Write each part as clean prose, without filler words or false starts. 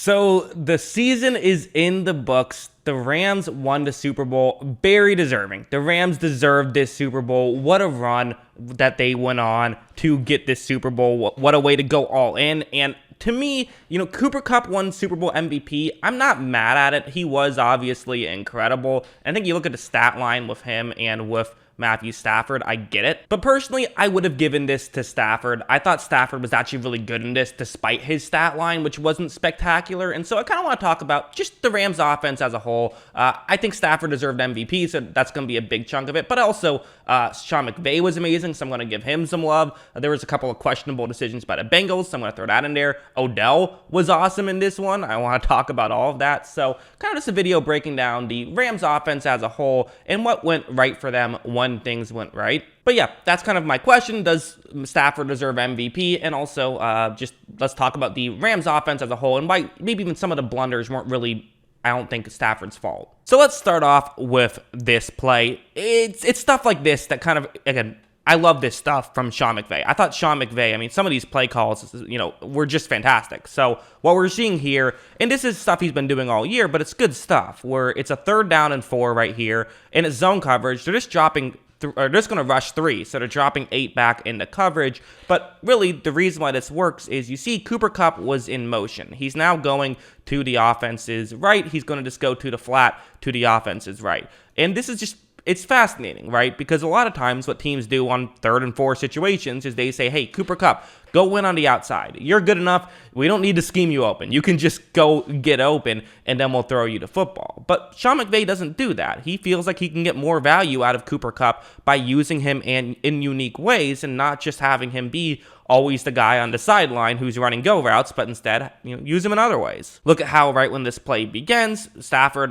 So the season is in the books. The Rams won the Super Bowl. Very deserving. The Rams deserved this Super Bowl. What a run that they went on to get this Super Bowl. What a way to go all in. And to me, Cooper Kupp won Super Bowl MVP. I'm not mad at it. He was obviously incredible. I think you look at the stat line with him and with Matthew Stafford, I get it. But personally, I would have given this to Stafford. I thought Stafford was actually really good in this despite his stat line, which wasn't spectacular. And so I kind of want to talk about just the Rams offense as a whole. I think Stafford deserved MVP, so that's going to be a big chunk of it. But also, Sean McVay was amazing, so I'm going to give him some love. There was a couple of questionable decisions by the Bengals, so I'm going to throw that in there. Odell was awesome in this one. I want to talk about all of that. So kind of just a video breaking down the Rams offense as a whole and what went right for them when things went right. But yeah, that's kind of my question. Does Stafford deserve MVP? And also, just let's talk about the Rams offense as a whole and why maybe even some of the blunders weren't really, I don't think, Stafford's fault. So let's start off with this play. It's stuff like this that kind of, again, I love this stuff from Sean McVay. I thought Sean McVay, some of these play calls, were just fantastic. So what we're seeing here, and this is stuff he's been doing all year, but it's good stuff, where it's a 3rd down and 4 right here, and it's zone coverage. They're just dropping, they're just going to rush 3, so they're dropping 8 back into coverage. But really, the reason why this works is you see Cooper Kupp was in motion. He's now going to the offense's right. He's going to just go to the flat to the offense's right. And this is just, it's fascinating, right? Because a lot of times what teams do on 3rd and 4 situations is they say, hey, Cooper Kupp, go in on the outside. You're good enough. We don't need to scheme you open. You can just go get open, and then we'll throw you the football. But Sean McVay doesn't do that. He feels like he can get more value out of Cooper Kupp by using him in unique ways and not just having him be always the guy on the sideline who's running go routes, but instead, use him in other ways. Look at how right when this play begins, Stafford,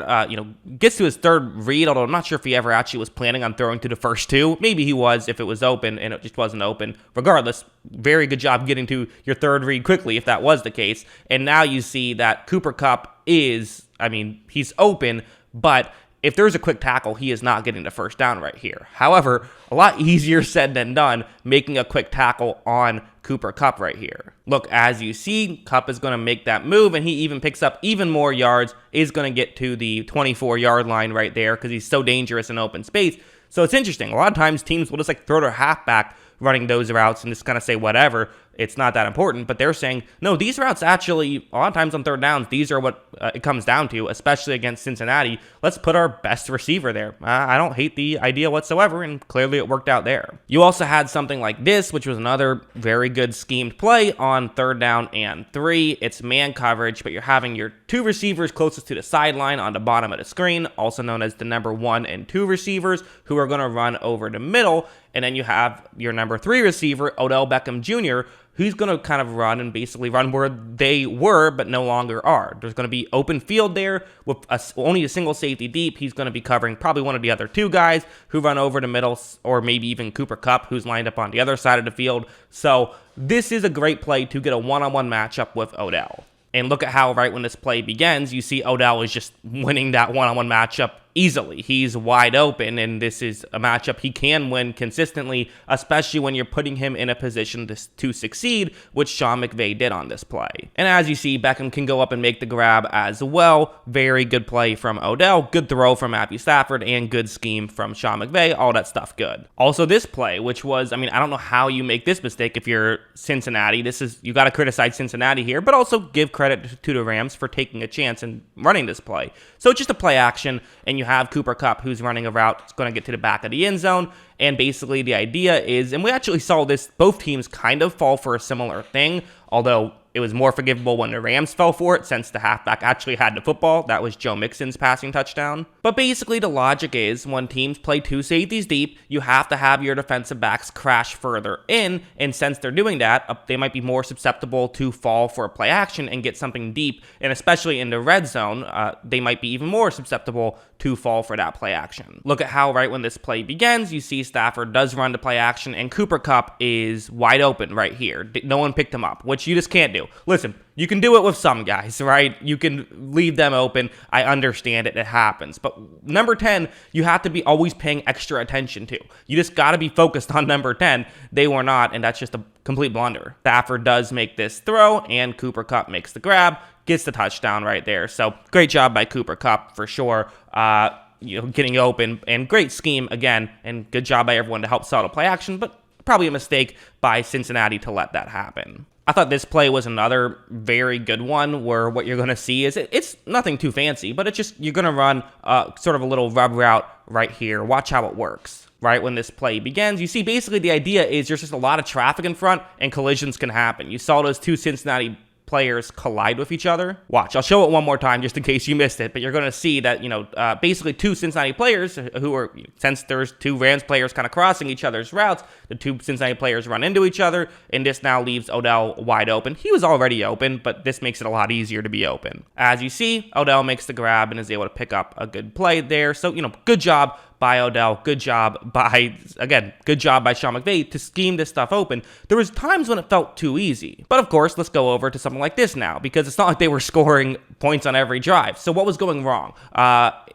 gets to his 3rd read, although I'm not sure if he ever actually was planning on throwing to the first 2. Maybe he was if it was open and it just wasn't open. Regardless, very good job getting to your 3rd read quickly if that was the case. And now you see that Cooper Kupp is, he's open, but if there's a quick tackle, he is not getting the first down right here. However, a lot easier said than done, making a quick tackle on Cooper Kupp right here. Look, as you see, Kupp is going to make that move, and he even picks up even more yards, is going to get to the 24-yard line right there because he's so dangerous in open space. So it's interesting. A lot of times teams will just throw their halfback running those routes and just kind of say whatever. It's not that important, but they're saying, no, these routes actually, a lot of times on 3rd downs, these are what it comes down to, especially against Cincinnati. Let's put our best receiver there. I don't hate the idea whatsoever, and clearly it worked out there. You also had something like this, which was another very good schemed play on 3rd down and 3. It's man coverage, but you're having your 2 receivers closest to the sideline on the bottom of the screen, also known as the number 1 and 2 receivers, who are going to run over the middle. And then you have your number 3 receiver, Odell Beckham Jr., who's going to kind of run and basically run where they were but no longer are. There's going to be open field there with only a single safety deep. He's going to be covering probably one of the other 2 guys who run over the middle, or maybe even Cooper Kupp, who's lined up on the other side of the field. So this is a great play to get a one-on-one matchup with Odell. And look at how right when this play begins, you see Odell is just winning that one-on-one matchup easily. He's wide open, and this is a matchup he can win consistently, especially when you're putting him in a position to succeed, which Sean McVay did on this play. And as you see, Beckham can go up and make the grab as well. Very good play from Odell, good throw from Matthew Stafford, and good scheme from Sean McVay. All that stuff good. Also this play, which was, I don't know how you make this mistake if you're Cincinnati. You got to criticize Cincinnati here, but also give credit to the Rams for taking a chance and running this play. So it's just a play action, and you have Cooper Kupp who's running a route. It's going to get to the back of the end zone. And basically the idea is, and we actually saw this, both teams kind of fall for a similar thing, although it was more forgivable when the Rams fell for it since the halfback actually had the football. That was Joe Mixon's passing touchdown. But basically the logic is when teams play 2 safeties deep, you have to have your defensive backs crash further in. And since they're doing that, they might be more susceptible to fall for a play action and get something deep. And especially in the red zone, they might be even more susceptible to fall for that play action. Look at how right when this play begins, you see Stafford does run the play action and Cooper Kupp is wide open right here. No one picked him up, which you just can't do. Listen, You can do it with some guys, right? You can leave them open. I understand it. It happens. But number 10, you have to be always paying extra attention to. You just got to be focused on number 10. They were not, and that's just a complete blunder. Stafford does make this throw, and Cooper Kupp makes the grab, gets the touchdown right there. So great job by Cooper Kupp for sure. Getting open, and great scheme again, and good job by everyone to help sell the play action, but probably a mistake by Cincinnati to let that happen. I thought this play was another very good one where what you're going to see is it's nothing too fancy, but it's just you're going to run sort of a little rub route right here. Watch how it works. Right when this play begins, you see basically the idea is there's just a lot of traffic in front and collisions can happen. You saw those two Cincinnati players collide with each other. Watch, I'll show it one more time just in case you missed it, but you're going to see that, basically two Cincinnati players who are, since there's two Rams players kind of crossing each other's routes, the two Cincinnati players run into each other, and this now leaves Odell wide open. He was already open, but this makes it a lot easier to be open. As you see, Odell makes the grab and is able to pick up a good play there. So, good job by Odell. Good job by Sean McVay to scheme this stuff open. There was times when it felt too easy. But of course, let's go over to something like this now, because it's not like they were scoring points on every drive. So what was going wrong?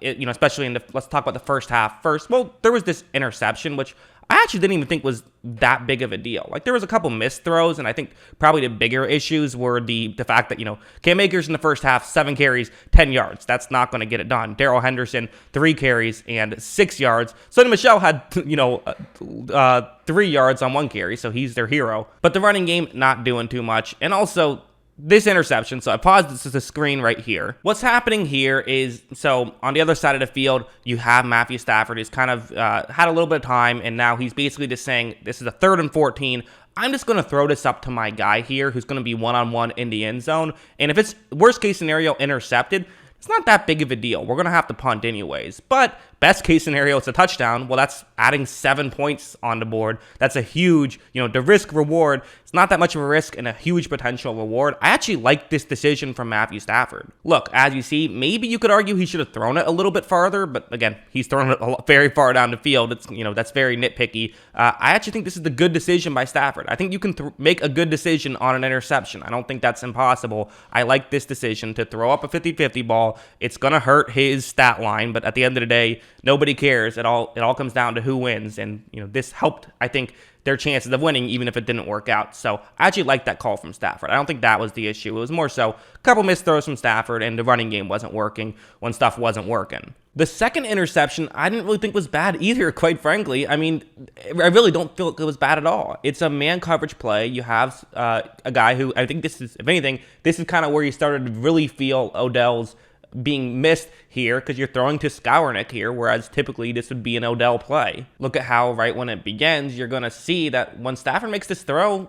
Especially let's talk about the first half first. Well, there was this interception, which I actually didn't even think was that big of a deal. Like, there was a couple missed throws, and I think probably the bigger issues were the fact that, Cam Akers in the first half, 7 carries, 10 yards. That's not going to get it done. Darrell Henderson, 3 carries and 6 yards. Sonny Michel had, 3 yards on 1 carry, so he's their hero. But the running game, not doing too much. And also, this interception, so I paused this as a screen right here. What's happening here is, so on the other side of the field, you have Matthew Stafford, who's kind of had a little bit of time, and now he's basically just saying, this is a 3rd and 14. I'm just going to throw this up to my guy here, who's going to be one-on-one in the end zone. And if it's worst case scenario intercepted, it's not that big of a deal. We're going to have to punt anyways. But best case scenario, it's a touchdown. Well, that's adding 7 points on the board. That's a huge, the risk reward. It's not that much of a risk and a huge potential reward. I actually like this decision from Matthew Stafford. Look, as you see, maybe you could argue he should have thrown it a little bit farther, but again, he's thrown it very far down the field. It's, that's very nitpicky. I actually think this is the good decision by Stafford. I think you can make a good decision on an interception. I don't think that's impossible. I like this decision to throw up a 50-50 ball. It's going to hurt his stat line, but at the end of the day, nobody cares. It all comes down to who wins, and this helped, I think, their chances of winning, even if it didn't work out. So I actually like that call from Stafford. I don't think that was the issue. It was more so a couple missed throws from Stafford, and the running game wasn't working when stuff wasn't working. The second interception, I didn't really think was bad either, quite frankly. I mean, I really don't feel it was bad at all. It's a man coverage play. You have a guy who, I think this is, if anything, this is kind of where you started to really feel Odell's being missed here, because you're throwing to Skowronek here, whereas typically this would be an Odell play. Look at how right when it begins, you're going to see that when Stafford makes this throw,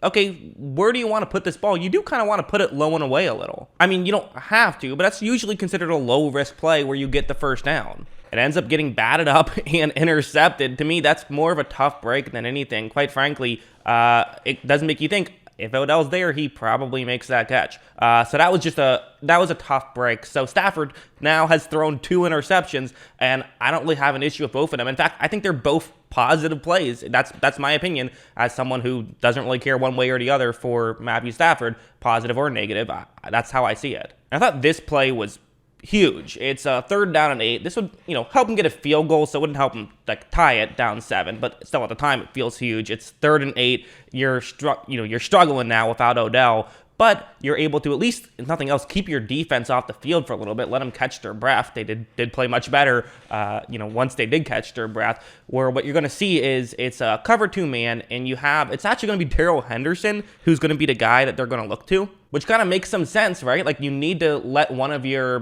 okay, where do you want to put this ball? You do kind of want to put it low and away a little. I mean, you don't have to, but that's usually considered a low-risk play where you get the first down. It ends up getting batted up and intercepted. To me, that's more of a tough break than anything. Quite frankly, it doesn't make you think, if Odell's there, he probably makes that catch. So that was a tough break. So Stafford now has thrown 2 interceptions, and I don't really have an issue with both of them. In fact, I think they're both positive plays. That's my opinion as someone who doesn't really care one way or the other for Matthew Stafford, positive or negative. That's how I see it. And I thought this play was huge. It's a 3rd down and 8. This would, help him get a field goal, so it wouldn't help him tie it down 7. But still, at the time, it feels huge. It's 3rd and 8. You're struggling now without Odell, but you're able to, at least, if nothing else, keep your defense off the field for a little bit. Let them catch their breath. They did play much better, once they did catch their breath. Where what you're going to see is it's a cover 2 man, and it's actually going to be Darrell Henderson who's going to be the guy that they're going to look to. Which kind of makes some sense, right? Like, you need to let one of your,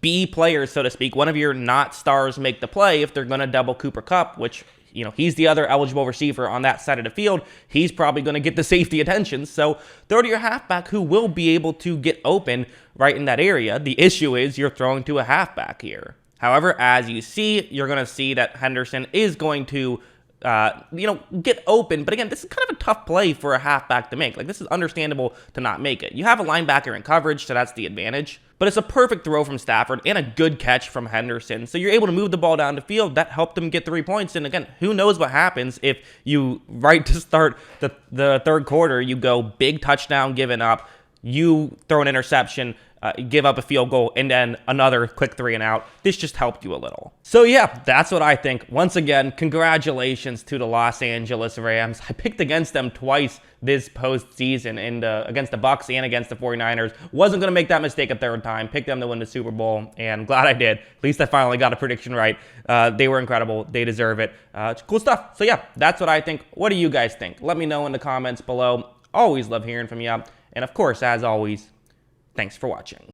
B players, so to speak, one of your not stars make the play if they're going to double Cooper Kupp, which, he's the other eligible receiver on that side of the field. He's probably going to get the safety attention. So throw to your halfback who will be able to get open right in that area. The issue is you're throwing to a halfback here. However, as you see, you're going to see that Henderson is going to get open. But again, this is kind of a tough play for a halfback to make. Like, this is understandable to not make it. You have a linebacker in coverage, so that's the advantage. But it's a perfect throw from Stafford and a good catch from Henderson. So you're able to move the ball down the field. That helped them get 3 points. And again, who knows what happens if you, right to start the 3rd quarter, you go big touchdown given up. you throw an interception, give up a field goal, and then another quick 3 and out. This just helped you a little. So yeah, that's what I think. Once again, congratulations to the Los Angeles Rams. I picked against them twice this postseason, against the Bucs and against the 49ers. Wasn't going to make that mistake a third time. Picked them to win the Super Bowl, and glad I did. At least I finally got a prediction right. They were incredible. They deserve it. Cool stuff. So yeah, that's what I think. What do you guys think? Let me know in the comments below. Always love hearing from you. And of course, as always, thanks for watching.